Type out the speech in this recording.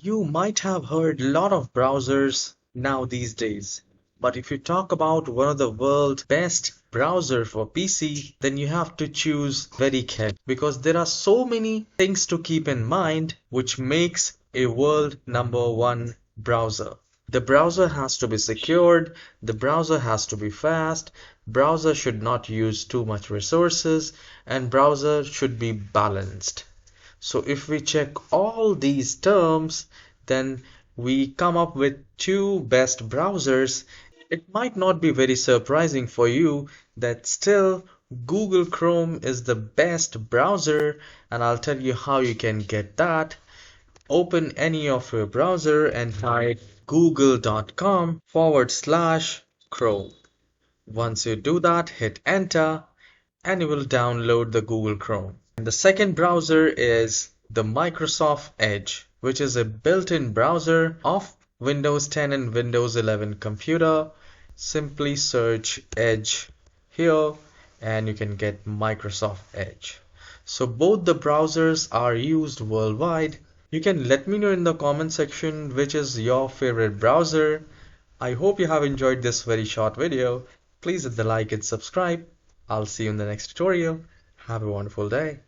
You might have heard a lot of browsers now these days, but if you talk about one of the world's best browser for PC, then you have to choose very carefully because there are so many things to keep in mind which makes a world number one browser. The browser has to be secured, the browser has to be fast, browser should not use too much resources, and browser should be balanced. So if we check all these terms, then we come up with two best browsers. It might not be very surprising for you that still Google Chrome is the best browser, and I'll tell you how you can get that. Open any of your browser and type google.com/Chrome. Once you do that, hit enter and you will download the Google Chrome. And the second browser is the Microsoft Edge, which is a built-in browser of Windows 10 and Windows 11 computer. Simply search Edge here and you can get Microsoft Edge. So both the browsers are used worldwide. You can let me know in the comment section which is your favorite browser. I hope you have enjoyed this very short video. Please hit the like and subscribe. I'll see you in the next tutorial. Have a wonderful day.